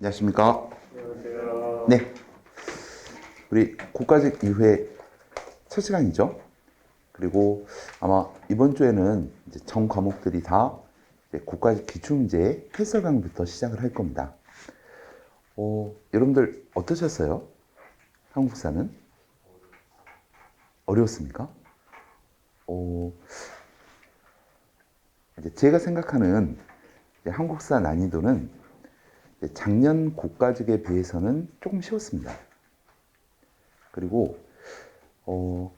안녕하십니까? 안녕하세요. 네, 우리 국가직 이후에 첫 시간이죠. 그리고 아마 이번 주에는 이제 전 과목들이 다 이제 국가직 기출문제 해설 강의부터 시작을 할 겁니다. 여러분들 어떠셨어요? 한국사는 어려웠습니까? 이제 제가 생각하는 이제 한국사 난이도는 이제 작년 국가직에 비해서는 조금 쉬웠습니다. 그리고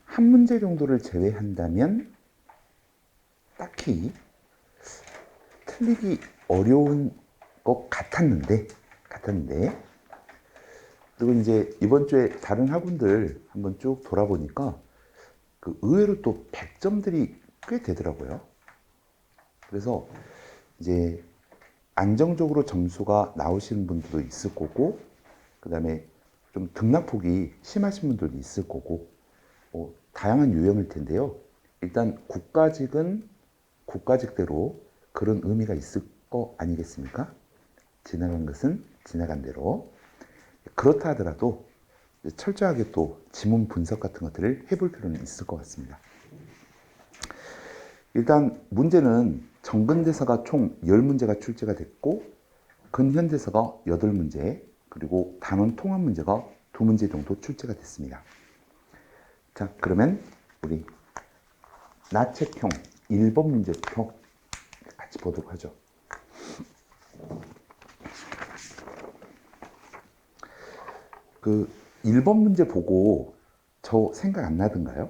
한 문제 정도를 제외한다면 딱히 틀리기 어려운 것 같았는데 그리고 이제 이번 주에 다른 학원들 한번 쭉 돌아보니까 그 의외로 또 100점들이 꽤 되더라고요. 그래서 이제 안정적으로 점수가 나오시는 분들도 있을 거고, 그 다음에 좀 등락폭이 심하신 분들도 있을 거고, 다양한 유형일 텐데요. 일단 국가직은 국가직대로 그런 의미가 있을 거 아니겠습니까? 지나간 것은 지나간 대로. 그렇다 하더라도 철저하게 또 지문 분석 같은 것들을 해볼 필요는 있을 것 같습니다. 일단 문제는 정근대사가 총 10문제가 출제가 됐고, 근현대사가 8문제, 그리고 단원 통합 문제가 2문제 정도 출제가 됐습니다. 자, 그러면 우리 나책형 1번 문제부터 같이 보도록 하죠. 그 1번 문제 보고 저 생각 안 나던가요?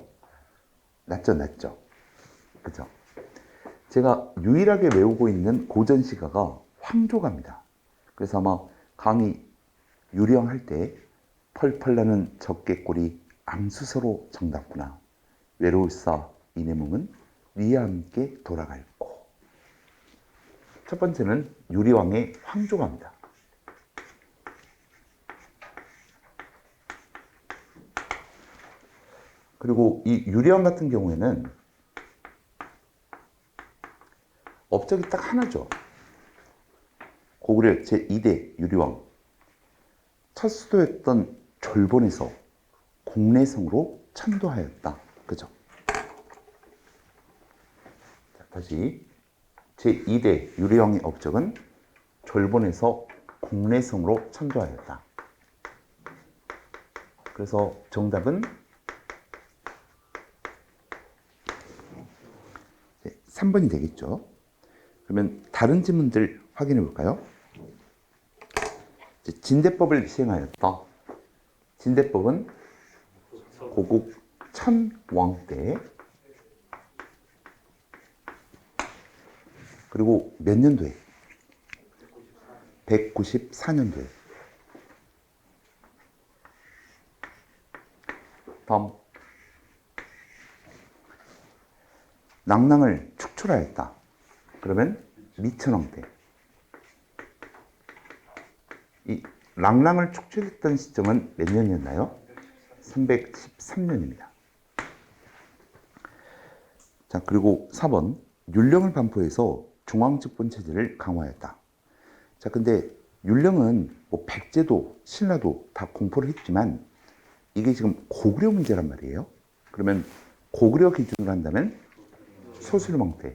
났죠. 그죠? 제가 유일하게 외우고 있는 고전시가가 황조가입니다. 그래서 아마 강의 유령할 때 펄펄 나는 적개꼬리 암수서로 정답구나. 외로울사 이내 몸은 위와 함께 돌아갈 코. 첫 번째는 유리왕의 황조가입니다. 그리고 이 유리왕 같은 경우에는 업적이 딱 하나죠. 고구려 제2대 유리왕. 첫 수도였던 졸본에서 공내성으로 천도하였다. 그죠? 자, 다시 제2대 유리왕의 업적은 졸본에서 공내성으로 천도하였다. 그래서 정답은 3번이 되겠죠. 그러면 다른 지문들 확인해 볼까요? 진대법을 시행하였다. 진대법은 고국 천왕 때, 그리고 몇 년도에? 194년도에. 다음, 낭랑을 축출하였다. 그러면 미천왕 때. 이 랑랑을 축출했던 시점은 몇 년이었나요? 313년입니다. 자, 그리고 4번 율령을 반포해서 중앙집권 체제를 강화했다. 자, 근데 율령은 뭐 백제도 신라도 다 공포를 했지만 이게 지금 고구려 문제란 말이에요. 그러면 고구려 기준으로 한다면 소술망 때.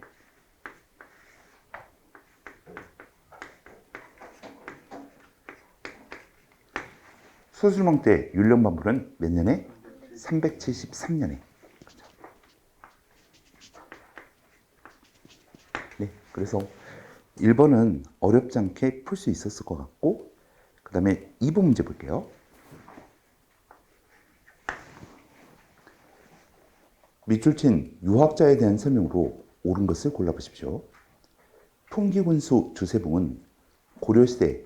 소술망 때 율령 반포는 몇 년에? 373년에. 네, 그래서 1번은 어렵지 않게 풀 수 있었을 것 같고, 그 다음에 2번 문제 볼게요. 밑줄 친 유학자에 대한 설명으로 옳은 것을 골라보십시오. 풍기군수 주세봉은 고려시대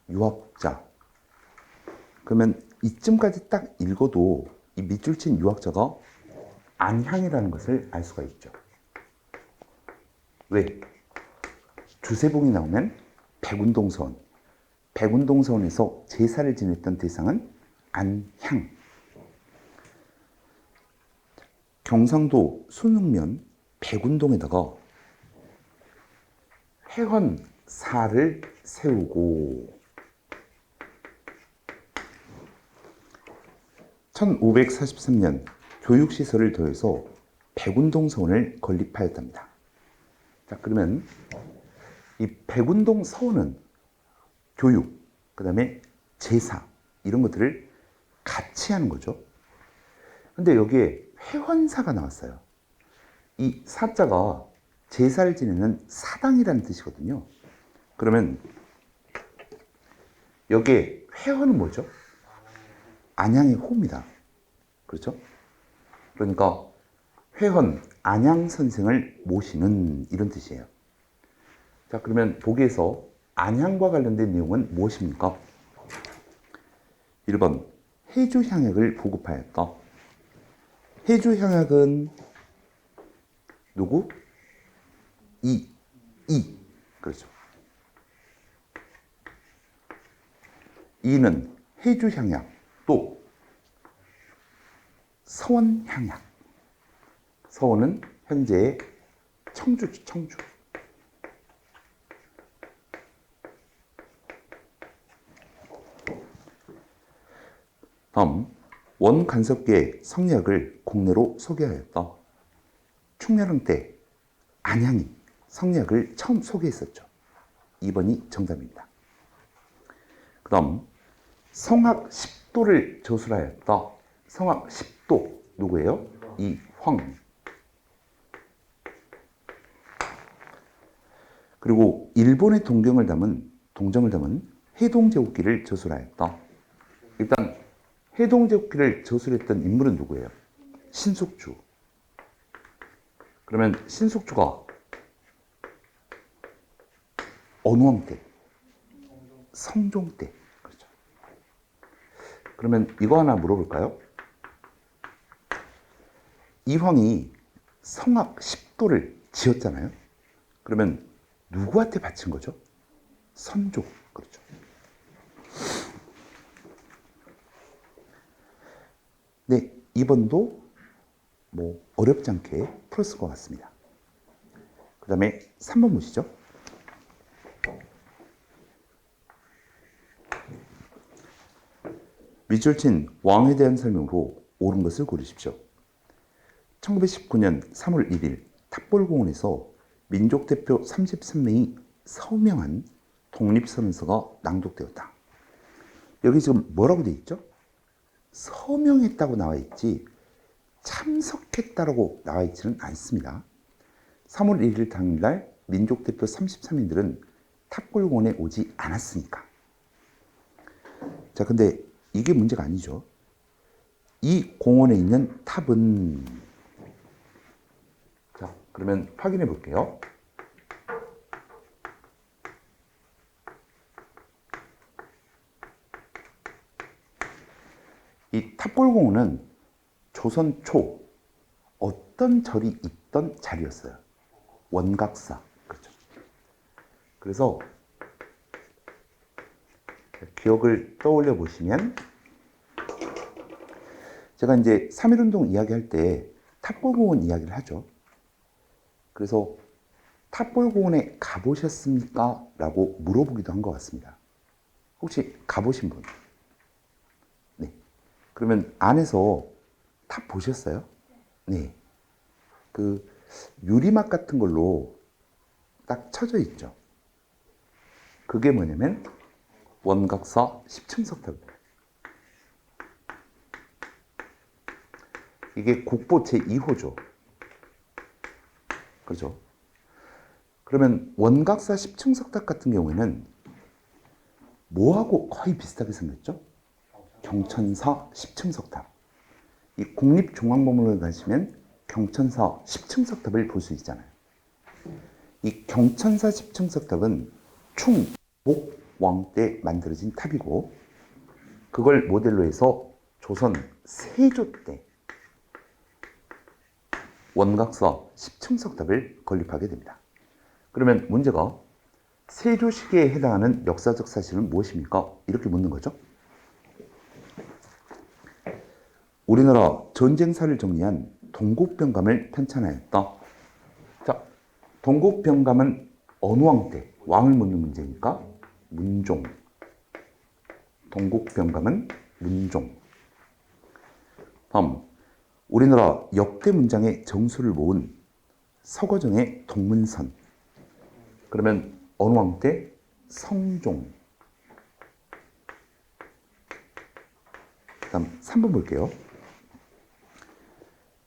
유학자. 그러면 이쯤까지 딱 읽어도 이 밑줄 친 유학자가 안향이라는 것을 알 수가 있죠. 왜? 주세봉이 나오면 백운동서원. 백운동서원에서 제사를 지냈던 대상은 안향. 경상도 순흥면 백운동에다가 회헌사를 세우고, 1543년 교육시설을 더해서 백운동 서원을 건립하였답니다. 자, 그러면 이 백운동 서원은 교육, 그 다음에 제사 이런 것들을 같이 하는 거죠. 근데 여기에 회원사가 나왔어요. 이 사자가 제사를 지내는 사당이라는 뜻이거든요. 그러면 여기에 회원은 뭐죠? 안양의 호입니다. 그렇죠? 그러니까 회원, 안양 선생을 모시는 이런 뜻이에요. 자, 그러면 보기에서 안양과 관련된 내용은 무엇입니까? 1번, 해주향약을 보급하였다. 해주향약은 누구? 이. 그렇죠. 이는 해주향약, 또 서원향약. 서원은 현재 청주죠, 청주. 다음, 원간섭계의 성리학을 국내로 소개하였다. 충렬왕 때 안양이 성리학을 처음 소개했었죠. 2번이 정답입니다. 그 다음, 성학 10도를 저술하였다. 성학 10도 누구예요? 이황. 그리고 일본의 동정을 담은 해동제국기를 저술하였다. 일단 해동제국기를 저술했던 인물은 누구예요? 신숙주. 그러면 신숙주가 어느 왕 때? 성종 때. 그렇죠. 그러면 이거 하나 물어볼까요? 이황이 성악 10도를 지었잖아요. 그러면 누구한테 바친 거죠? 선조. 그렇죠. 네, 2번도 뭐 어렵지 않게 풀었을 것 같습니다. 그 다음에 3번 보시죠. 밑줄 친 왕에 대한 설명으로 옳은 것을 고르십시오. 1919년 3월 1일 탑골공원에서 민족대표 33명이 서명한 독립선언서가 낭독되었다. 여기 지금 뭐라고 되어 있죠? 서명했다고 나와 있지 참석했다고 나와 있지는 않습니다. 3월 1일 당일날 민족대표 33인들은 탑골공원에 오지 않았으니까. 자, 근데 이게 문제가 아니죠. 이 공원에 있는 탑은, 자, 그러면 확인해 볼게요. 이 탑골공원은 조선 초 어떤 절이 있던 자리였어요. 원각사. 그렇죠. 그래서 기억을 떠올려 보시면, 제가 이제 3.1운동 이야기할 때 탑골공원 이야기를 하죠. 그래서 탑골공원에 가보셨습니까? 라고 물어보기도 한 것 같습니다. 혹시 가보신 분? 네. 그러면 안에서 탑 보셨어요? 네. 그 유리막 같은 걸로 딱 쳐져 있죠. 그게 뭐냐면 원각사 10층 석탑입니다. 이게 국보 제2호죠. 그죠? 그러면 원각사 10층 석탑 같은 경우에는 뭐하고 거의 비슷하게 생겼죠? 경천사 10층 석탑. 이 국립중앙박물관에 가시면 경천사 10층 석탑을 볼 수 있잖아요. 이 경천사 10층 석탑은 충목왕 때 만들어진 탑이고, 그걸 모델로 해서 조선 세조 때 원각사 10층 석탑을 건립하게 됩니다. 그러면 문제가 세조 시기에 해당하는 역사적 사실은 무엇입니까? 이렇게 묻는 거죠. 우리나라 전쟁사를 정리한 동국병감을 편찬하였다. 자, 동국병감은 어느 왕 때? 왕을 묻는 문제니까 문종. 동국병감은 문종. 다음, 우리나라 역대 문장의 정수를 모은 서거정의 동문선. 그러면 어느 왕 때? 성종. 다음 3번 볼게요.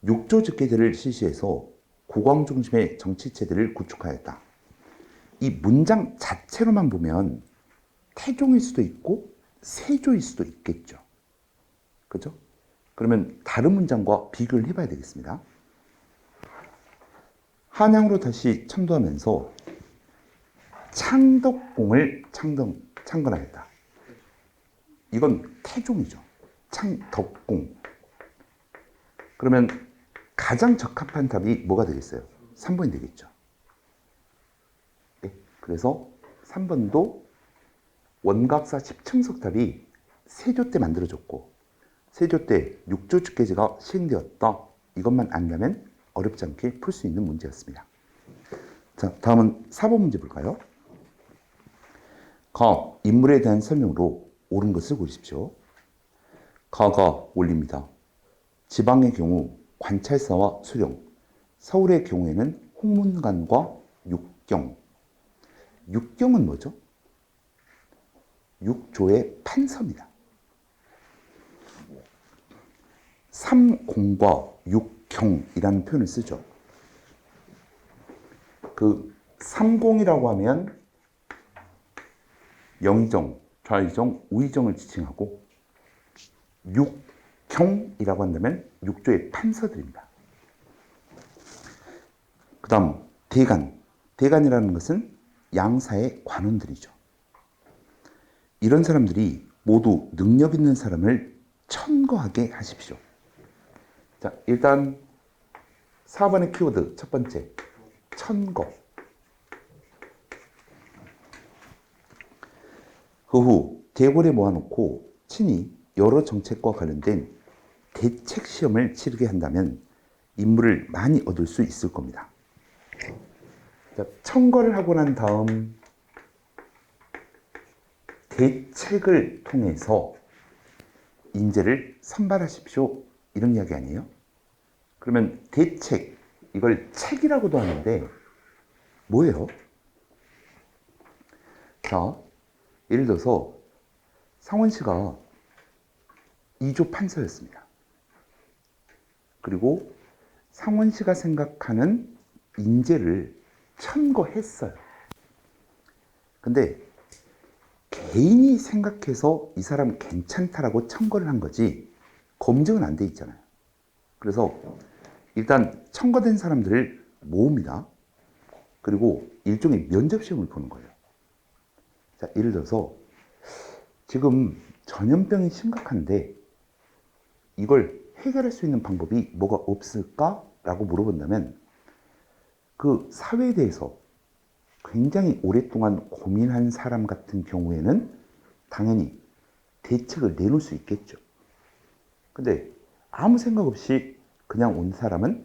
육조즉계제를 실시해서 국왕 중심의 정치체제를 구축하였다. 이 문장 자체로만 보면 태종일 수도 있고 세조일 수도 있겠죠. 그죠? 그러면 다른 문장과 비교를 해봐야 되겠습니다. 한양으로 다시 천도하면서 창덕궁을 창건하였다. 이건 태종이죠. 창덕궁. 그러면 가장 적합한 답이 뭐가 되겠어요? 3번이 되겠죠. 네, 그래서 3번도 원각사 10층석 답이 세조 때 만들어졌고 세조 때 육조축계제가 시행되었다. 이것만 안다면 어렵지 않게 풀 수 있는 문제였습니다. 자, 다음은 4번 문제 볼까요? 가, 인물에 대한 설명으로 옳은 것을 고르십시오. 가가 올립니다. 지방의 경우 관찰사와 수령, 서울의 경우에는 홍문관과 육경. 육경은 뭐죠? 육조의 판서입니다. 삼공과 육경이라는 표현을 쓰죠. 그 삼공이라고 하면 영의정, 좌의정, 우의정을 지칭하고 육경이라고 한다면 육조의 판서들입니다. 그 다음 대간. 대간이라는 것은 양사의 관원들이죠. 이런 사람들이 모두 능력 있는 사람을 천거하게 하십시오. 자, 일단 4번의 키워드 첫 번째, 천거. 그 후 대궐에 모아놓고 친히 여러 정책과 관련된 대책 시험을 치르게 한다면 인물을 많이 얻을 수 있을 겁니다. 자, 천거를 하고 난 다음 대책을 통해서 인재를 선발하십시오. 이런 이야기 아니에요? 그러면 대책, 이걸 책이라고도 하는데 뭐예요? 자, 예를 들어서 상원씨가 2조 판서였습니다. 그리고 상원씨가 생각하는 인재를 천거했어요. 근데 개인이 생각해서 이 사람 괜찮다라고 천거를 한 거지 검증은 안 돼 있잖아요. 그래서 일단 천거된 사람들을 모읍니다. 그리고 일종의 면접 시험을 보는 거예요. 자, 예를 들어서 지금 전염병이 심각한데 이걸 해결할 수 있는 방법이 뭐가 없을까라고 물어본다면 그 사회에 대해서 굉장히 오랫동안 고민한 사람 같은 경우에는 당연히 대책을 내놓을 수 있겠죠. 근데 아무 생각 없이 그냥 온 사람은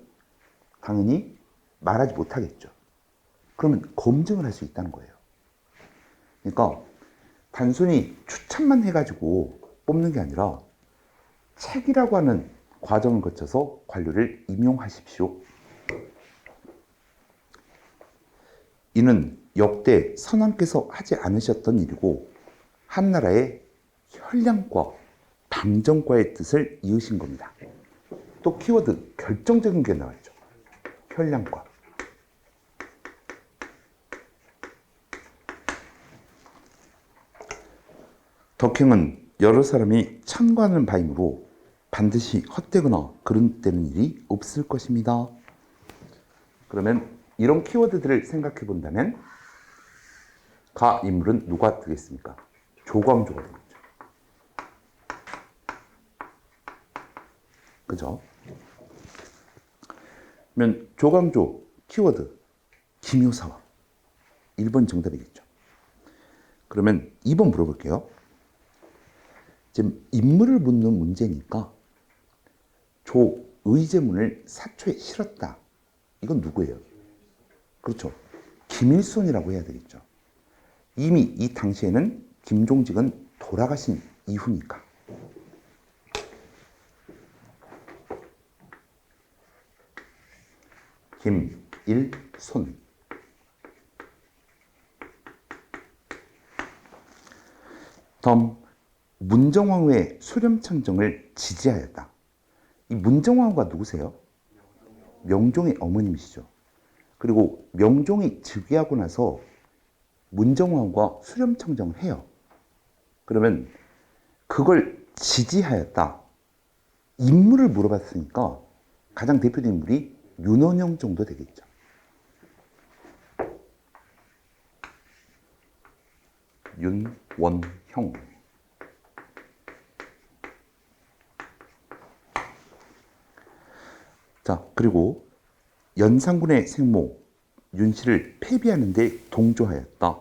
당연히 말하지 못하겠죠. 그러면 검증을 할 수 있다는 거예요. 그러니까 단순히 추천만 해가지고 뽑는 게 아니라 책이라고 하는 과정을 거쳐서 관료를 임용하십시오. 이는 역대 선왕께서 하지 않으셨던 일이고 한나라의 혈량과 방정과의 뜻을 이으신 겁니다. 또 키워드 결정적인 게 나왔죠. 혈량과. 덕행은 여러 사람이 천거하는 바이므로 반드시 헛되거나 그릇되는 일이 없을 것입니다. 그러면 이런 키워드들을 생각해 본다면 가 인물은 누가 되겠습니까? 조광조가 되겠죠. 그죠? 그러면 조광조 키워드 김효사와 1번 정답이겠죠. 그러면 2번 물어볼게요. 지금 인물을 묻는 문제니까 조의제문을 사초에 실었다. 이건 누구예요? 그렇죠. 김일손이라고 해야 되겠죠. 이미 이 당시에는 김종직은 돌아가신 이후니까. 김일손. 다음, 문정왕후의 수렴청정을 지지하였다. 이 문정왕후가 누구세요? 명종의 어머님이시죠. 그리고 명종이 즉위하고 나서 문정왕후가 수렴청정을 해요. 그러면 그걸 지지하였다. 인물을 물어봤으니까 가장 대표적인 인물이 윤원영 정도 되겠죠. 윤원형. 자, 그리고 연산군의 생모 윤씨를 폐비하는 데 동조하였다.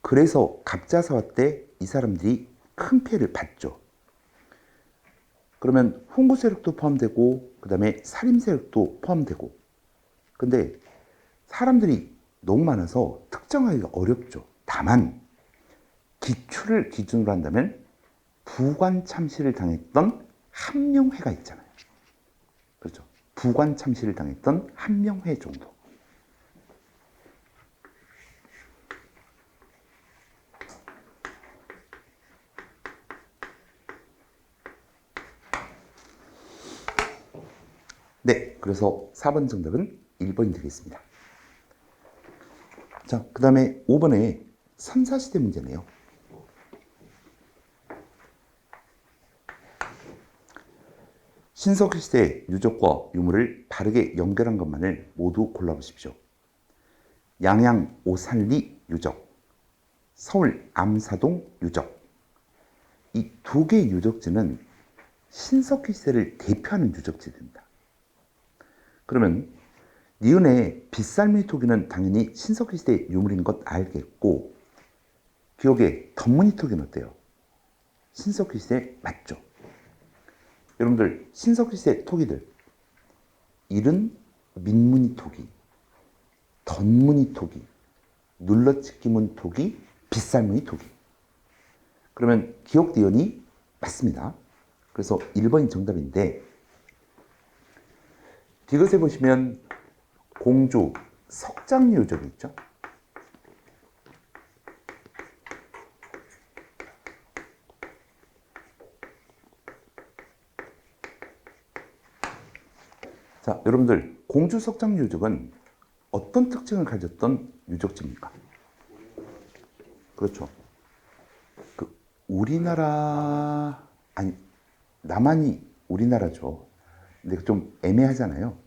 그래서 갑자사화 때 이 사람들이 큰 피해를 봤죠. 그러면 훈구 세력도 포함되고 그 다음에 살림 세력도 포함되고, 근데 사람들이 너무 많아서 특정하기가 어렵죠. 다만 기추를 기준으로 한다면 부관 참시를 당했던 한명회가 있잖아요. 그렇죠. 부관 참시를 당했던 한명회 정도. 네, 그래서 4번 정답은 1번이 되겠습니다. 자, 그 다음에 5번에 선사시대 문제네요. 신석시대의 유적과 유물을 바르게 연결한 것만을 모두 골라보십시오. 양양 오산리 유적, 서울 암사동 유적. 이 두 개의 유적지는 신석기 시대를 대표하는 유적지입니다. 그러면 니은의 빗살미 토기는 당연히 신석기 시대 유물인 것 알겠고, 기억에 덧무늬 토기는 어때요? 신석기 시대 맞죠? 여러분들 신석기 시대 토기들, 일은 민무늬 토기, 덧무늬 토기, 눌러찍기문 토기, 빗살무늬 토기. 그러면 기억 니은이 맞습니다. 그래서 1번이 정답인데, 디귿에 보시면 공주 석장유적이 있죠. 자, 여러분들 공주 석장유적은 어떤 특징을 가졌던 유적지입니까? 그렇죠. 그 우리나라, 아니 남한이 우리나라죠. 근데 좀 애매하잖아요.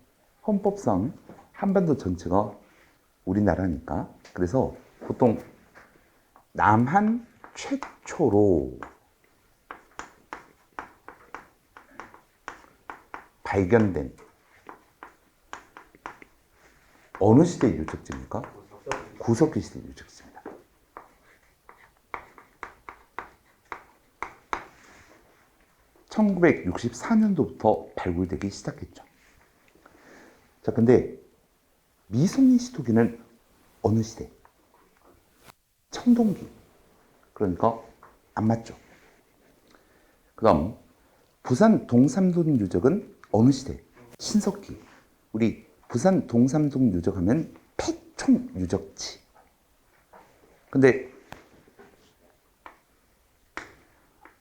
헌법상 한반도 전체가 우리나라니까. 그래서 보통 남한 최초로 발견된 어느 시대의 유적지입니까? 구석기 시대의 유적지입니다. (1964년도부터) 발굴되기 시작했죠. 자, 근데 미송리 시토기는 어느 시대? 청동기. 그러니까 안 맞죠. 그 다음 부산 동삼동 유적은 어느 시대? 신석기. 우리 부산 동삼동 유적하면 폐총 유적지. 근데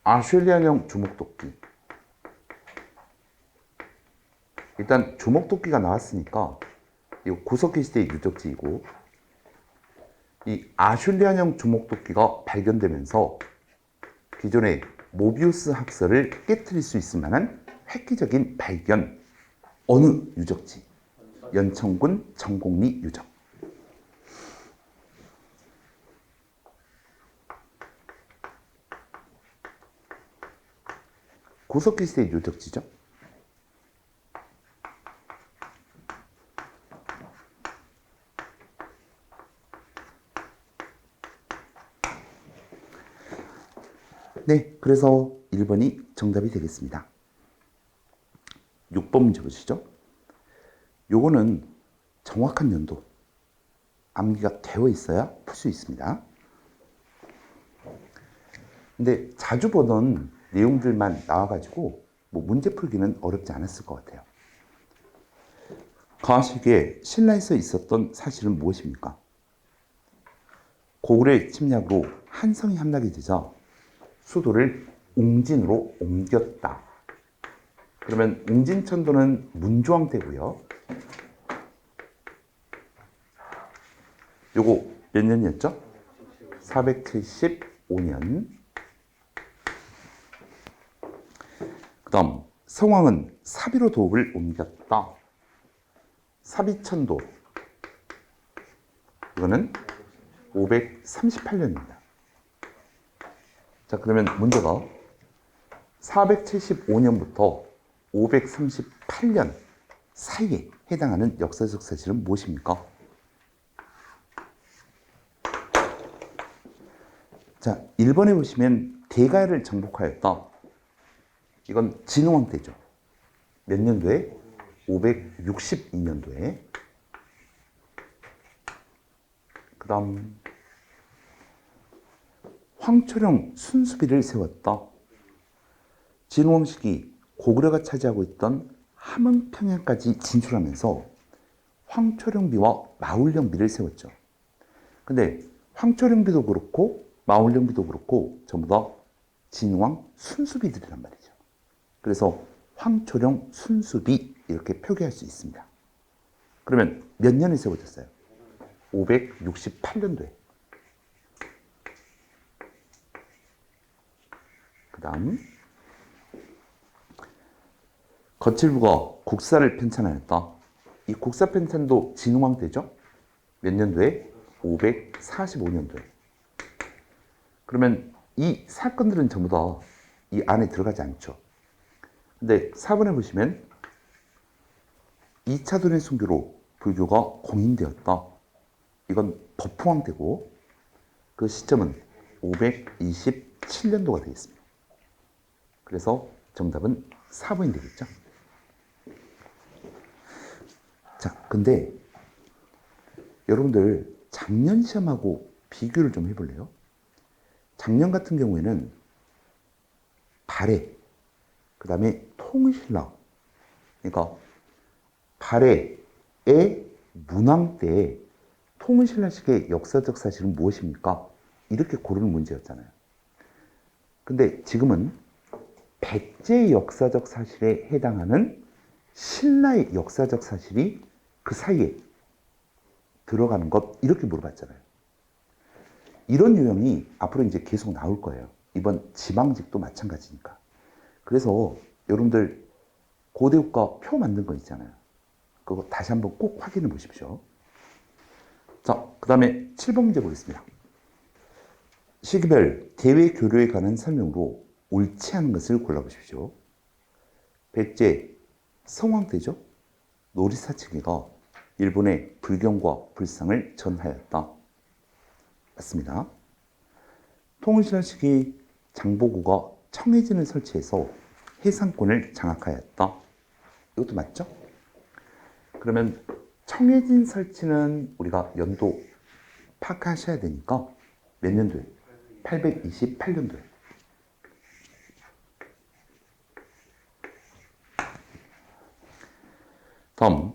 아슈리안형 주목도끼. 일단 주목도끼가 나왔으니까 이 구석기 시대의 유적지이고, 이 아슐리안형 주목도끼가 발견되면서 기존의 모비우스 학설을 깨트릴 수 있을 만한 획기적인 발견. 어느 유적지? 연천군 정곡리 유적. 구석기 시대의 유적지죠. 네, 그래서 1번이 정답이 되겠습니다. 6번 문제 보시죠. 요거는 정확한 연도, 암기가 되어 있어야 풀 수 있습니다. 근데 자주 보던 내용들만 나와가지고 뭐 문제 풀기는 어렵지 않았을 것 같아요. 가시기에 신라에서 있었던 사실은 무엇입니까? 고구려의 침략으로 한성이 함락이 되자 수도를 웅진으로 옮겼다. 그러면 웅진천도는 문조왕 때고요. 요거 몇 년이었죠? 475년. 그 다음 성왕은 사비로 도읍을 옮겼다. 사비천도. 이거는 538년입니다. 자, 그러면 문제가 475년부터 538년 사이에 해당하는 역사적 사실은 무엇입니까? 자, 1번에 보시면 대가를 정복하였다. 이건 진흥왕 때죠. 몇 년도에? 562년도에. 그 다음 황초령 순수비를 세웠다. 진흥왕 시기 고구려가 차지하고 있던 함흥평양까지 진출하면서 황초령비와 마울령비를 세웠죠. 근데 황초령비도 그렇고 마울령비도 그렇고 전부 다 진흥왕 순수비들이란 말이죠. 그래서 황초령 순수비 이렇게 표기할 수 있습니다. 그러면 몇 년에 세워졌어요? 568년도에. 그 다음 거칠부가 국사를 편찬하였다. 이 국사 편찬도 진흥왕 때죠? 몇 년도에? 545년도에. 그러면 이 사건들은 전부 다 이 안에 들어가지 않죠. 근데 4번에 보시면 2차 도의 순교로 불교가 공인되었다. 이건 법흥왕 때고 그 시점은 527년도가 되겠습니다. 그래서 정답은 4번이 되겠죠. 자, 근데 여러분들 작년 시험하고 비교를 좀 해볼래요? 작년 같은 경우에는 발해, 그 다음에 통신라. 그러니까 발해의 문왕 때 통신라식의 역사적 사실은 무엇입니까? 이렇게 고르는 문제였잖아요. 근데 지금은 백제의 역사적 사실에 해당하는 신라의 역사적 사실이 그 사이에 들어가는 것 이렇게 물어봤잖아요. 이런 유형이 앞으로 이제 계속 나올 거예요. 이번 지방직도 마찬가지니까. 그래서 여러분들 고대국가 표 만든 거 있잖아요. 그거 다시 한번 꼭 확인해 보십시오. 자, 그 다음에 7번 문제 보겠습니다. 시기별 대외 교류에 관한 설명으로 옳지 않은 것을 골라보십시오. 백제 성왕 때죠. 노리사치기가 일본에 불경과 불상을 전하였다. 맞습니다. 통일신라 시기 장보고가 청해진을 설치해서 해상권을 장악하였다. 이것도 맞죠? 그러면 청해진 설치는 우리가 연도 파악하셔야 되니까 몇 년도에? 828년도에. 다음,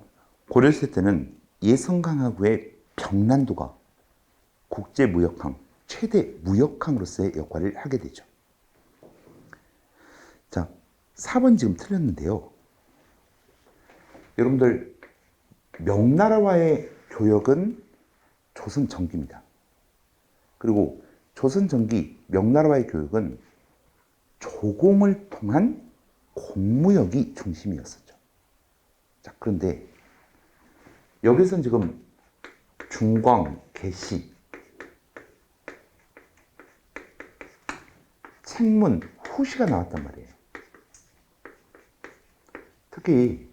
고려시대 때는 예성강하구의 병난도가 국제무역항, 최대 무역항으로서의 역할을 하게 되죠. 자, 4번 지금 틀렸는데요. 여러분들 명나라와의 교역은 조선 전기입니다. 그리고 조선 전기 명나라와의 교역은 조공을 통한 공무역이 중심이었었죠. 자, 그런데 여기서는 지금 중광, 개시, 책문, 후시가 나왔단 말이에요. 특히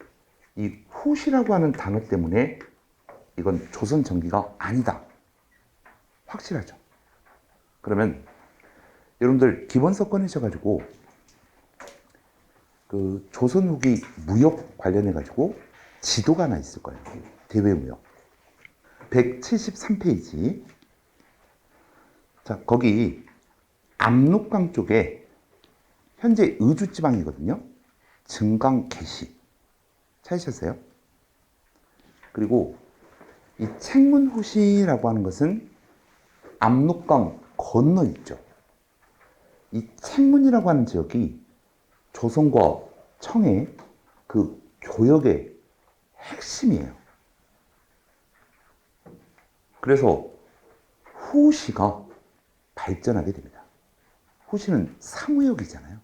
이 후시라고 하는 단어 때문에 이건 조선 전기가 아니다. 확실하죠. 그러면 여러분들 기본서 꺼내셔가지고 그 조선 후기 무역 관련해가지고 지도가 하나 있을 거예요. 대외무역. 173페이지. 자, 거기 압록강 쪽에 현재 의주지방이거든요. 증강 개시. 찾으셨어요? 그리고 이 책문후시라고 하는 것은 압록강 건너 있죠. 이 책문이라고 하는 지역이 조선과 청의 그 교역의 핵심이에요. 그래서 후시가 발전하게 됩니다. 후시는 사무역이잖아요.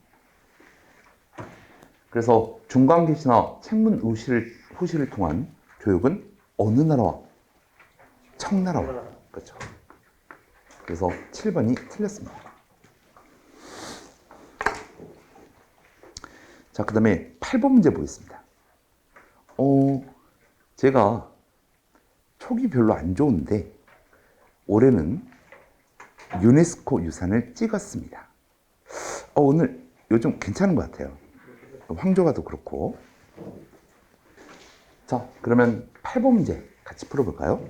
그래서 중광개시나 책문 후시를 통한 교역은 어느 나라와? 청나라와. 그렇죠. 그래서 7번이 틀렸습니다. 자, 그 다음에 8번 문제 보겠습니다. 제가 촉이 별로 안 좋은데 올해는 유네스코 유산을 찍었습니다. 오늘 요즘 괜찮은 것 같아요. 황조가도 그렇고. 자, 그러면 8번 문제 같이 풀어볼까요?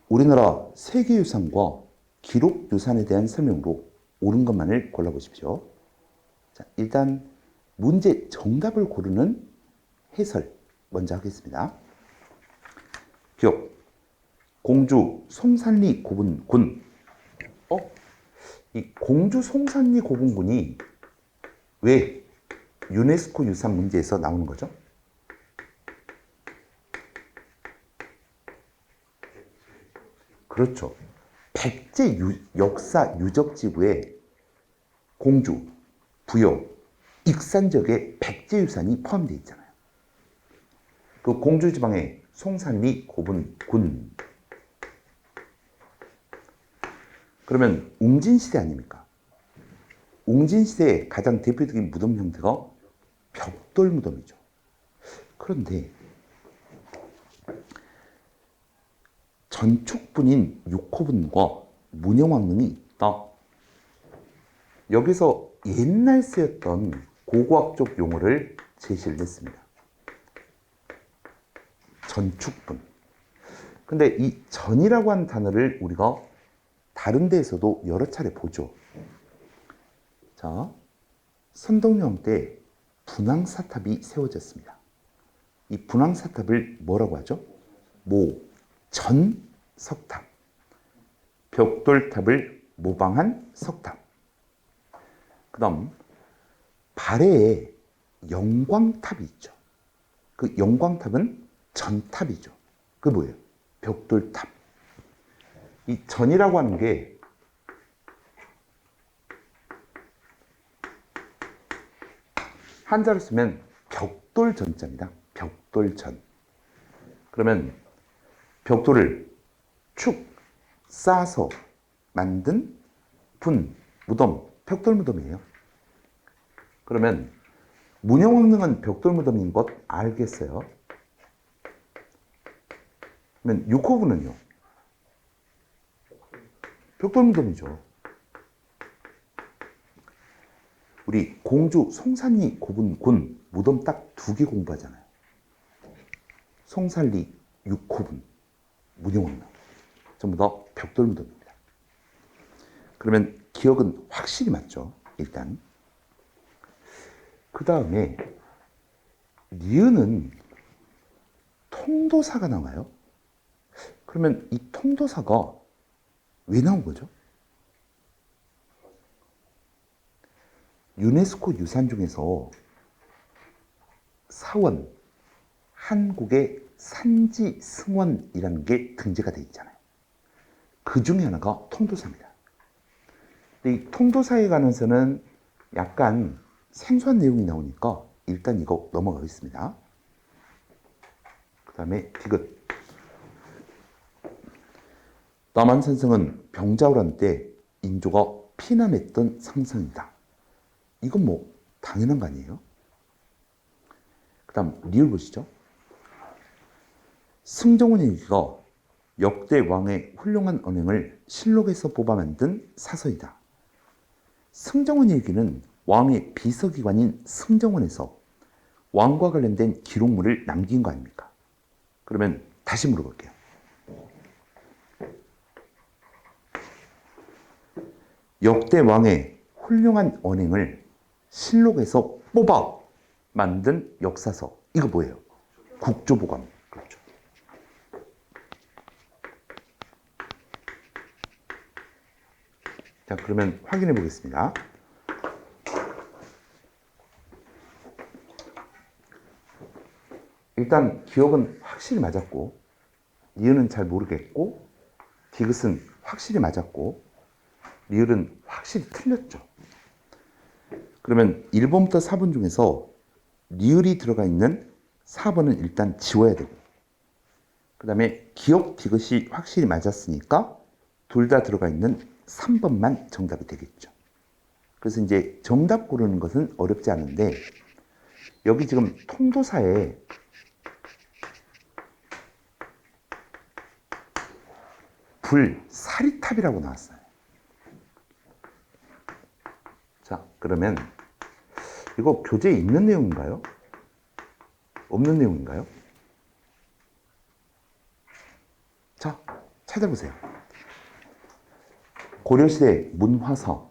우리나라 세계유산과 기록유산에 대한 설명으로 옳은 것만을 골라보십시오. 자, 일단 문제 정답을 고르는 해설 먼저 하겠습니다. 기억. 공주 송산리 고분군. 이 공주 송산리 고분군이 왜 유네스코 유산 문제에서 나오는 거죠? 그렇죠. 백제 역사 유적지구에 공주, 부여, 익산 지역에 백제 유산이 포함되어 있잖아요. 그 공주 지방의 송산리 고분군. 그러면 웅진시대 아닙니까? 웅진시대의 가장 대표적인 무덤 형태가 벽돌 무덤이죠. 그런데 전축분인 6호분과 문영왕릉이 있다. 여기서 옛날 쓰였던 고고학적 용어를 제시를 했습니다. 전축분. 근데 이 전이라고 하는 단어를 우리가 다른 데에서도 여러 차례 보죠. 자, 선동여왕 때 분황사탑이 세워졌습니다. 이 분황사탑을 뭐라고 하죠? 전석탑. 벽돌탑을 모방한 석탑. 그 다음 발해에 영광탑이 있죠. 그 영광탑은 전탑이죠. 그게 뭐예요? 벽돌탑. 이 전이라고 하는 게 한자로 쓰면 벽돌전자입니다. 벽돌전. 그러면 벽돌을 축 쌓아서 만든 무덤, 벽돌 무덤이에요. 그러면 문영왕릉은 벽돌 무덤인 것 알겠어요? 그러면 6호분은요? 벽돌 무덤이죠. 우리 공주 송산리 고분군 무덤 딱 2개 공부하잖아요. 송산리 6호분, 문영왕릉. 전부 다 벽돌 무덤입니다. 그러면 기억은 확실히 맞죠? 일단. 그 다음에 니은은 통도사가 나와요. 그러면 이 통도사가 왜 나온 거죠? 유네스코 유산 중에서 사원, 한국의 산지 승원이라는 게 등재가 되어 있잖아요. 그 중에 하나가 통도사입니다. 근데 이 통도사에 관해서는 약간 생소한 내용이 나오니까 일단 이거 넘어가겠습니다. 그 다음에 디귿. 남한산성은 병자호란 때 인조가 피난했던 성성이다. 이건 뭐 당연한 거 아니에요? 그 다음 리을 보시죠. 승정원 일기가 역대 왕의 훌륭한 언행을 실록에서 뽑아 만든 사서이다. 승정원 일기는 왕의 비서기관인 승정원에서 왕과 관련된 기록물을 남긴 거 아닙니까? 그러면 다시 물어볼게요. 역대 왕의 훌륭한 언행을 실록에서 뽑아 만든 역사서. 이거 뭐예요? 국조보감. 그렇죠. 자, 그러면 확인해 보겠습니다. 일단 기억은 확실히 맞았고, 니은은 잘 모르겠고, 디귿은 확실히 맞았고, 리을은 확실히 틀렸죠. 그러면 1번부터 4번 중에서 리을이 들어가 있는 4번은 일단 지워야 되고, 그 다음에 기억 디귿이 확실히 맞았으니까 둘 다 들어가 있는 3번만 정답이 되겠죠. 그래서 이제 정답 고르는 것은 어렵지 않은데, 여기 지금 통도사에 불사리탑이라고 나왔어요. 자, 그러면 이거 교재에 있는 내용인가요? 없는 내용인가요? 자, 찾아보세요. 고려시대 문화서,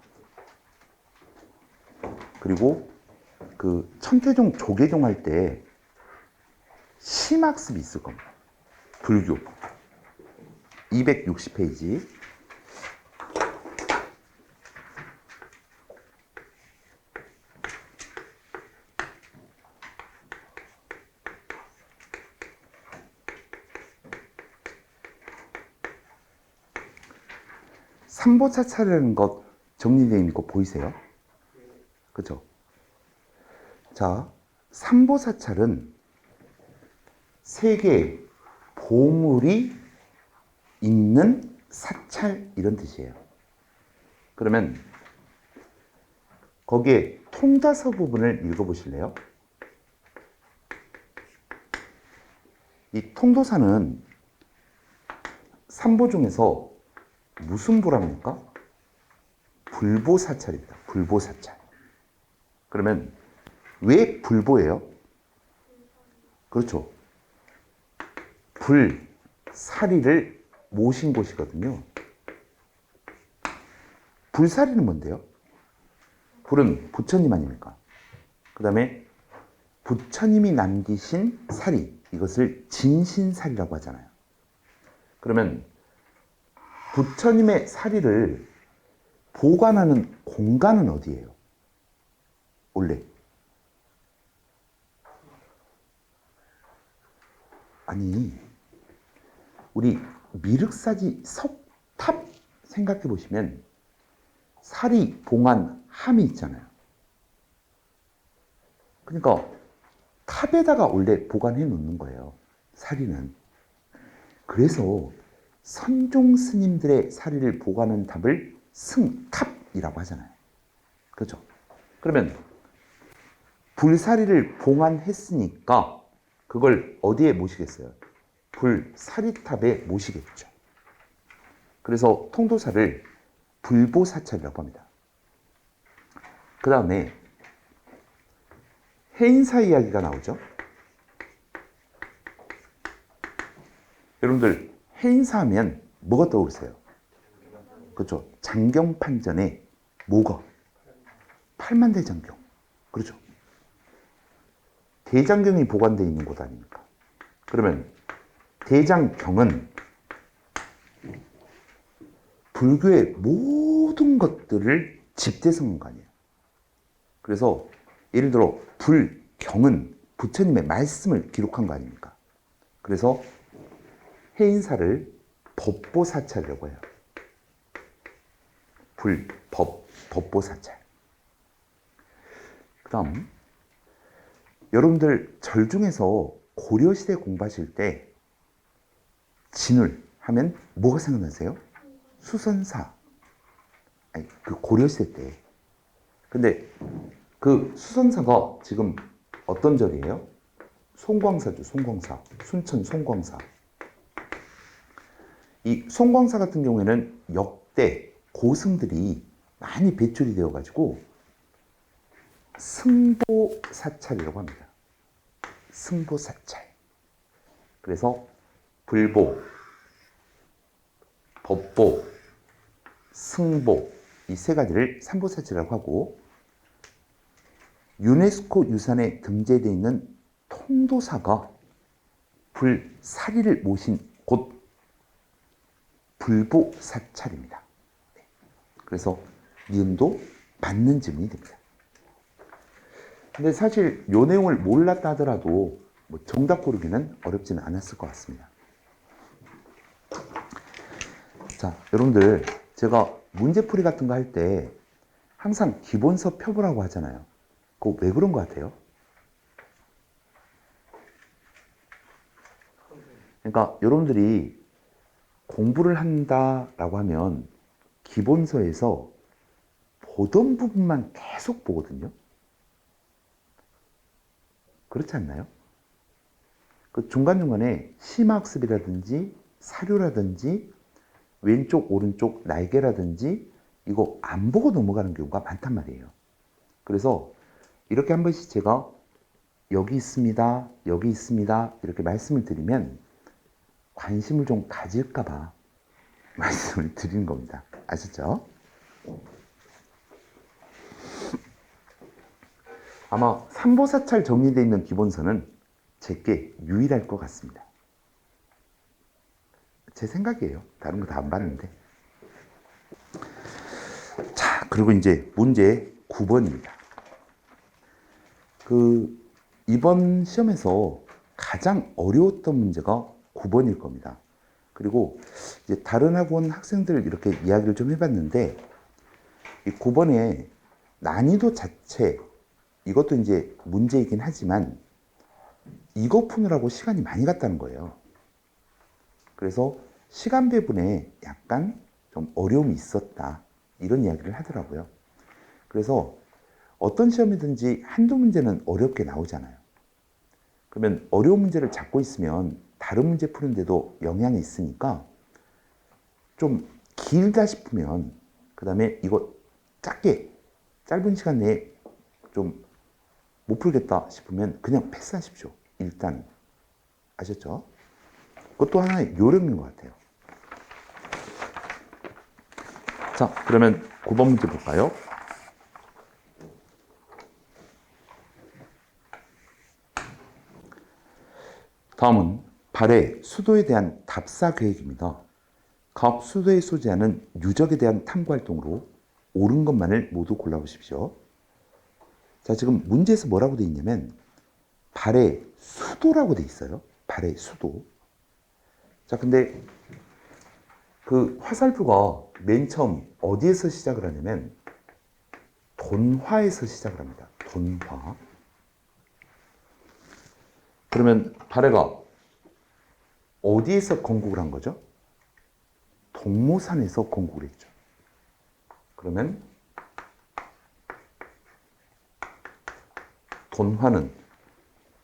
그리고 그 천태종 조계종 할 때 심학습이 있을 겁니다. 불교 260페이지. 삼보사찰이라는 것 정리되어 있는 거 보이세요? 그죠? 자, 삼보사찰은 세 개의 보물이 있는 사찰, 이런 뜻이에요. 그러면 거기에 통다서 부분을 읽어보실래요? 이 통도사는 삼보 중에서 무슨 보랍니까? 불보사찰입니다. 불보사찰. 그러면 왜 불보예요? 그렇죠. 불사리를 모신 곳이거든요. 불사리는 뭔데요? 불은 부처님 아닙니까? 그 다음에 부처님이 남기신 사리, 이것을 진신사리라고 하잖아요. 그러면 부처님의 사리를 보관하는 공간은 어디예요? 원래. 아니, 우리 미륵사지 석탑 생각해 보시면 사리 봉안 함이 있잖아요. 그러니까 탑에다가 원래 보관해 놓는 거예요. 사리는. 그래서 선종 스님들의 사리를 보관하는 탑을 승탑이라고 하잖아요. 그렇죠? 그러면 불사리를 봉안했으니까 그걸 어디에 모시겠어요? 불사리탑에 모시겠죠. 그래서 통도사를 불보사찰이라고 합니다. 그 다음에 해인사 이야기가 나오죠. 여러분들 해인사 하면 뭐가 떠오르세요? 그렇죠. 장경판전에 뭐가? 팔만대장경. 그렇죠. 대장경이 보관되어 있는 곳 아닙니까? 그러면 대장경은 불교의 모든 것들을 집대성한 거 아니에요. 그래서 예를 들어 불경은 부처님의 말씀을 기록한 거 아닙니까? 그래서 해인사를 법보사찰이라고 해요. 법보사찰. 그 다음 여러분들 절 중에서 고려시대 공부하실 때 진울 하면 뭐가 생각나세요? 수선사. 아니, 그 고려시대 때. 근데 그 수선사가 지금 어떤 절이에요? 송광사죠. 송광사. 순천 송광사. 이 송광사 같은 경우에는 역대 고승들이 많이 배출이 되어가지고 승보사찰이라고 합니다. 승보사찰. 그래서 불보, 법보, 승보, 이 세 가지를 삼보사찰이라고 하고, 유네스코 유산에 등재되어 있는 통도사가 불사리를 모신 곧 불보사찰입니다. 그래서 니은도 맞는 지문이 됩니다. 근데 사실 이 내용을 몰랐다 하더라도 뭐 정답 고르기는 어렵지는 않았을 것 같습니다. 자, 여러분들 제가 문제풀이 같은 거 할 때 항상 기본서 펴보라고 하잖아요. 그거 왜 그런 것 같아요? 그러니까 여러분들이 공부를 한다라고 하면 기본서에서 보던 부분만 계속 보거든요. 그렇지 않나요? 그 중간중간에 심화학습이라든지 사료라든지 왼쪽 오른쪽 날개라든지 이거 안 보고 넘어가는 경우가 많단 말이에요. 그래서 이렇게 한 번씩 제가 여기 있습니다, 여기 있습니다 이렇게 말씀을 드리면 관심을 좀 가질까 봐 말씀을 드리는 겁니다. 아셨죠? 아마 삼보사찰 정리되어 있는 기본서는 제게 유일할 것 같습니다. 제 생각이에요. 다른 거 다 안 봤는데. 자, 그리고 이제 문제 9번입니다. 이번 시험에서 가장 어려웠던 문제가 9번일 겁니다. 그리고 이제 다른 학원 학생들 이렇게 이야기를 좀 해봤는데, 이 9번의 난이도 자체, 이것도 이제 문제이긴 하지만, 이거 푸느라고 시간이 많이 갔다는 거예요. 그래서 시간 배분에 약간 좀 어려움이 있었다. 이런 이야기를 하더라고요. 그래서 어떤 시험이든지 한두 문제는 어렵게 나오잖아요. 그러면 어려운 문제를 잡고 있으면 다른 문제 푸는데도 영향이 있으니까 좀 길다 싶으면 그 다음에 이거 짧은 시간 내에 좀 못 풀겠다 싶으면 그냥 패스하십시오. 일단 아셨죠? 그것도 하나의 요령인 것 같아요. 자, 그러면 9번 문제 볼까요? 다음은 발의 수도에 대한 답사 계획입니다. 각 수도에 소재하는 유적에 대한 탐구 활동으로 옳은 것만을 모두 골라보십시오. 자, 지금 문제에서 뭐라고 되어 있냐면 발의 수도라고 되어 있어요. 발의 수도. 자, 근데 그 화살표가 맨 처음 어디에서 시작을 하냐면 돈화에서 시작을 합니다. 돈화. 그러면 발해가 어디에서 건국을 한 거죠? 동모산에서 건국을 했죠. 그러면 돈화는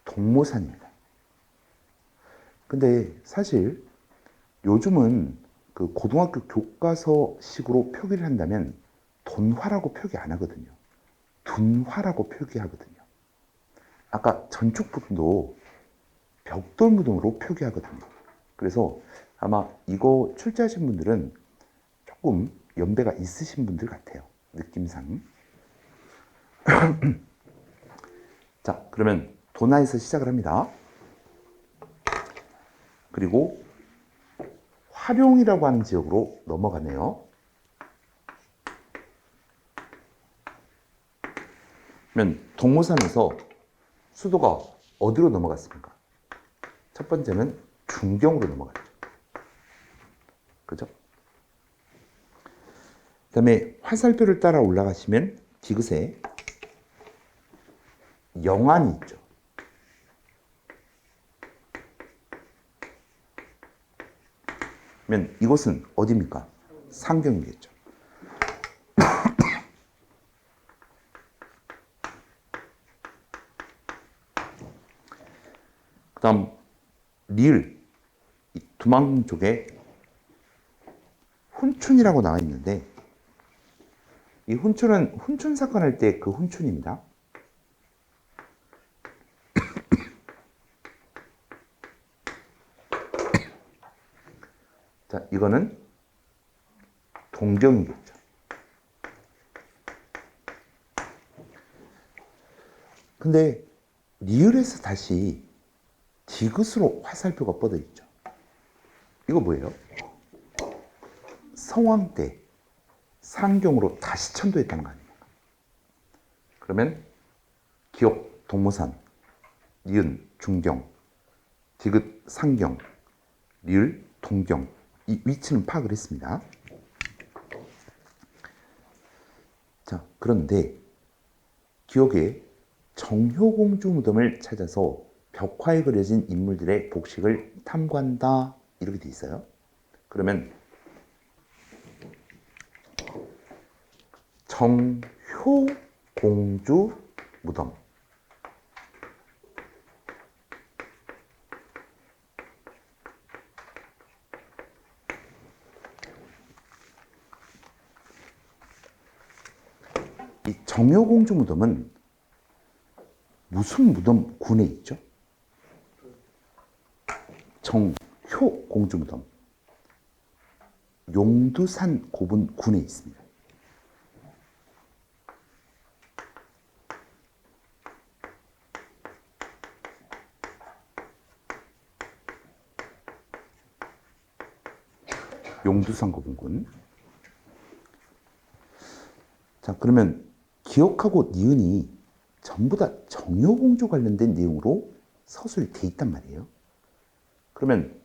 동모산입니다. 근데 사실 요즘은 그 고등학교 교과서식으로 표기를 한다면 돈화라고 표기 안 하거든요. 둔화라고 표기하거든요. 아까 전축 부분도 벽돌무등으로 표기하거든요. 그래서 아마 이거 출제하신 분들은 조금 연배가 있으신 분들 같아요. 느낌상. 자, 그러면 도나에서 시작을 합니다. 그리고 화룡이라고 하는 지역으로 넘어가네요. 그러면 동모산에서 수도가 어디로 넘어갔습니까? 첫 번째는 중경으로 넘어갔죠. 그죠? 그 다음에 화살표를 따라 올라가시면 디귿에 영안이 있죠. 그러면 이곳은 어디입니까? 상경이겠죠. 그 다음 리을, 두망 쪽에 훈춘이라고 나와 있는데 이 훈춘은 훈춘 사건 할 때 그 훈춘입니다. 자, 이거는 동경이겠죠. 근데 리을에서 다시 디귿으로 화살표가 뻗어 있죠. 이거 뭐예요? 성왕 때 상경으로 다시 천도했다는 거 아닙니까? 그러면 기역 동모산, 니은 중경, 디귿 상경, 리을 동경, 이 위치는 파악을 했습니다. 자, 그런데 기억에 정효공주 무덤을 찾아서 벽화에 그려진 인물들의 복식을 탐구한다 이렇게 돼 있어요. 그러면 정효공주 무덤, 이 정효공주 무덤은 무슨 무덤 군에 있죠? 정효공주 무덤, 용두산 고분 군에 있습니다. 용두산 고분군. 자, 그러면 기억하고 니은이 전부 다 정효공주 관련된 내용으로 서술이 돼 있단 말이에요. 그러면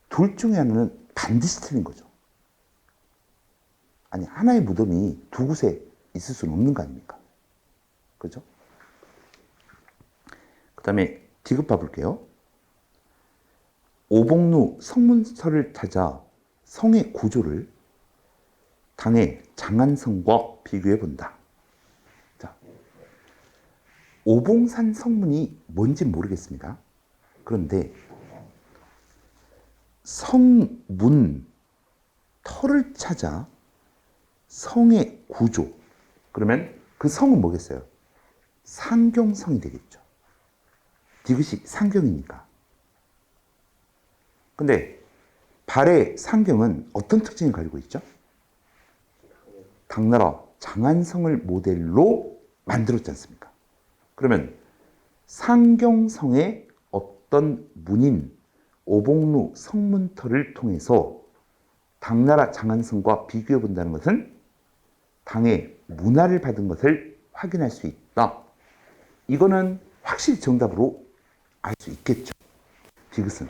둘 중에 하나는 반드시 틀린 거죠. 아니, 하나의 무덤이 두 곳에 있을 수는 없는 거 아닙니까? 그죠? 그 다음에 디귿 봐볼게요. 오복루 성문설을 찾아 성의 구조를 당의 장안성과 비교해 본다. 자, 오봉산 성문이 뭔지 모르겠습니다. 그런데 성문 터를 찾아 성의 구조, 그러면 그 성은 뭐겠어요? 상경성이 되겠죠. 디귿이 상경이니까. 근데 발의 상경은 어떤 특징을 가지고 있죠? 당나라 장안성을 모델로 만들었지 않습니까? 그러면 상경성의 어떤 문인 오복루 성문터를 통해서 당나라 장안성과 비교해 본다는 것은 당의 문화를 받은 것을 확인할 수 있다. 이거는 확실히 정답으로 알 수 있겠죠. 디귿은.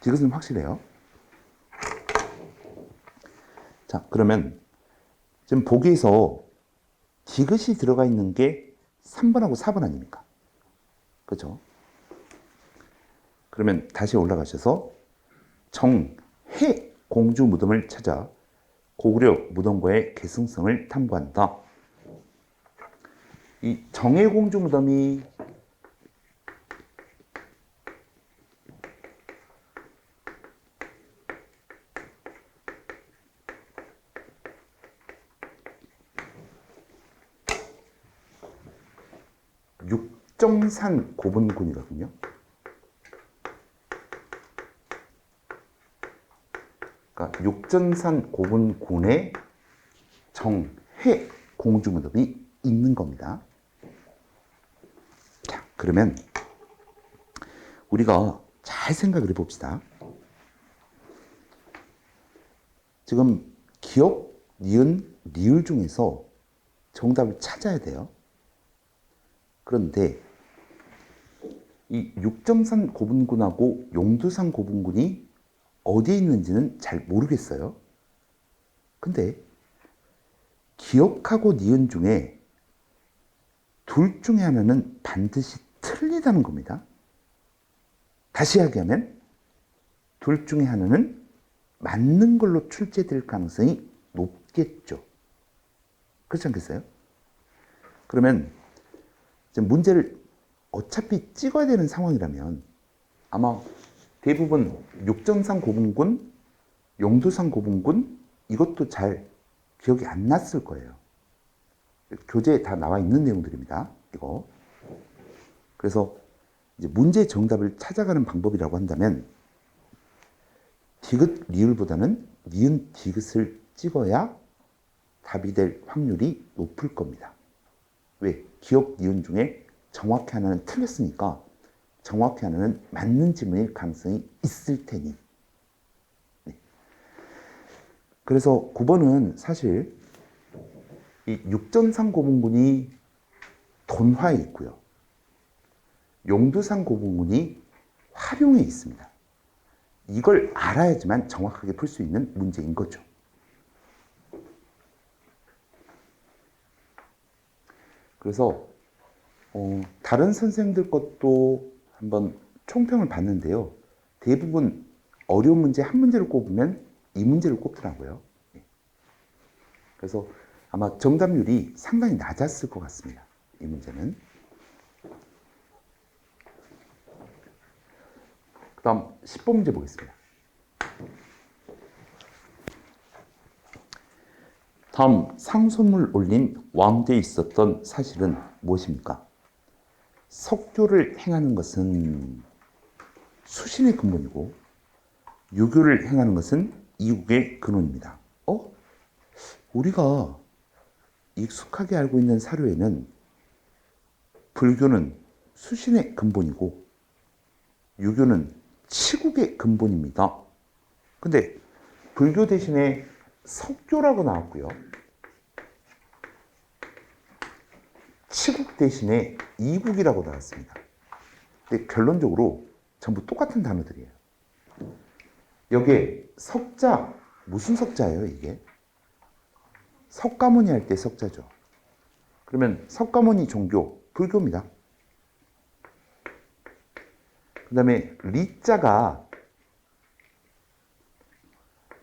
디귿은 확실해요. 자, 그러면 지금 보기에서 디귿이 들어가 있는 게 3번하고 4번 아닙니까? 그렇죠? 그러면 다시 올라가셔서 정해 공주 무덤을 찾아 고구려 무덤과의 계승성을 탐구한다. 이 정해 공주 무덤이 육정산 고분군이거든요. 그러니까 육정산 고분군에 정해 공주 무덤이 있는 겁니다. 자, 그러면 우리가 잘 생각을 해봅시다. 지금 기역, 니은, 리을 중에서 정답을 찾아야 돼요. 그런데 이 육정산 고분군하고 용두산 고분군이 어디에 있는지는 잘 모르겠어요. 근데 기역하고 니은 중에 둘 중에 하나는 반드시 틀리다는 겁니다. 다시 이야기하면 둘 중에 하나는 맞는 걸로 출제될 가능성이 높겠죠. 그렇지 않겠어요? 그러면 지금 문제를 어차피 찍어야 되는 상황이라면 아마 대부분 육정산 고분군, 용두산 고분군 이것도 잘 기억이 안 났을 거예요. 교재에 다 나와 있는 내용들입니다. 이거. 그래서 이제 문제의 정답을 찾아가는 방법이라고 한다면 디귿 리을보다는 니은 디귿을 찍어야 답이 될 확률이 높을 겁니다. 왜? 기역 니은 중에 정확히 하나는 틀렸으니까 정확히 하나는 맞는 질문일 가능성이 있을 테니. 네. 그래서 9번은 사실 이 육전산 고분군이 돈화에 있고요. 용두산 고분군이 화룡에 있습니다. 이걸 알아야지만 정확하게 풀 수 있는 문제인 거죠. 그래서 다른 선생님들 것도 한번 총평을 봤는데요. 대부분 어려운 문제 한 문제를 꼽으면 이 문제를 꼽더라고요. 그래서 아마 정답률이 상당히 낮았을 것 같습니다. 이 문제는. 그 다음 10번 문제 보겠습니다. 다음 상소문을 올린 왕대에 있었던 사실은 무엇입니까? 석교를 행하는 것은 수신의 근본이고 유교를 행하는 것은 이국의 근원입니다. 우리가 익숙하게 알고 있는 사료에는 불교는 수신의 근본이고 유교는 치국의 근본입니다. 근데 불교 대신에 석교라고 나왔고요. 치국 대신에 이국이라고 나왔습니다. 근데 결론적으로 전부 똑같은 단어들이에요. 여기에 석자, 무슨 석자예요, 이게? 석가모니 할 때 석자죠. 그러면 석가모니 종교, 불교입니다. 그 다음에 리자가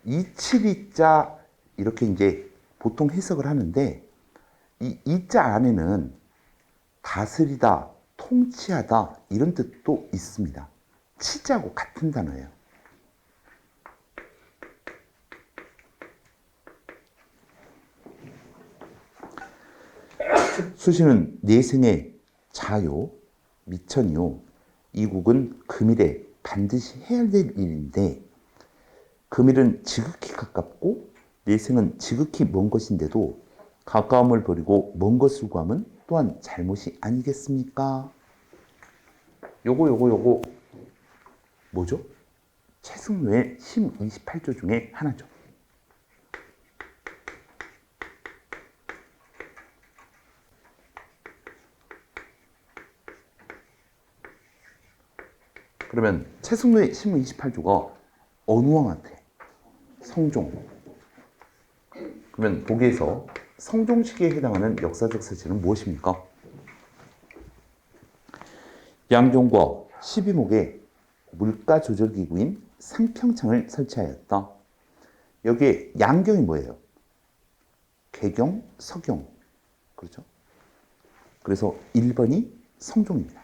이치리자 이렇게 이제 보통 해석을 하는데 이 이자 안에는 다스리다, 통치하다 이런 뜻도 있습니다. 치자하고 같은 단어예요. 수신은 내생의 자요, 미천이요. 이국은 금일에 반드시 해야 될 일인데 금일은 지극히 가깝고 내생은 지극히 먼 것인데도 가까움을 버리고 먼 것을 구하면 또한 잘못이 아니겠습니까? 요거 뭐죠? 최승로의 심 28조 중에 하나죠. 그러면 최승로의 심 28조가 어느 왕한테? 성종. 그러면 보기에서 성종시기에 해당하는 역사적 사실은 무엇입니까? 양종과 12목에 물가 조절 기구인 상평창을 설치하였다. 여기에 양경이 뭐예요? 개경, 서경. 그렇죠? 그래서 1번이 성종입니다.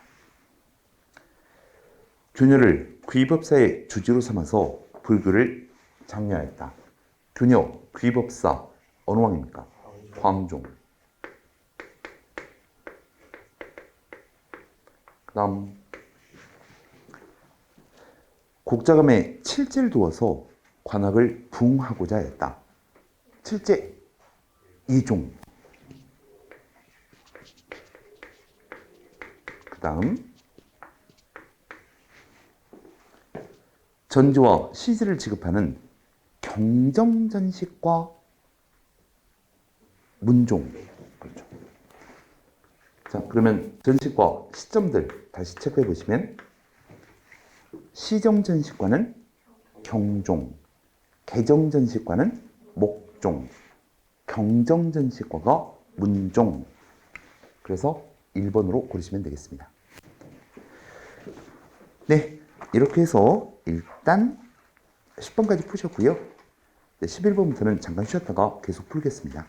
교녀를 귀법사의 주지로 삼아서 불교를 장려하였다. 교녀, 귀법사, 어느 왕입니까? 광종. 그 다음 국자감에 칠제를 두어서 관악을 부흥하고자 했다. 칠제, 이종. 그 다음 전지와 시지를 지급하는 경정전식과 문종. 그렇죠. 자, 그러면 전식과 시점들 다시 체크해 보시면 시정전식과는 경종, 개정전식과는 목종, 경정전식과가 문종. 그래서 1번으로 고르시면 되겠습니다. 네, 이렇게 해서 일단 10번까지 푸셨고요. 11번부터는 잠깐 쉬었다가 계속 풀겠습니다.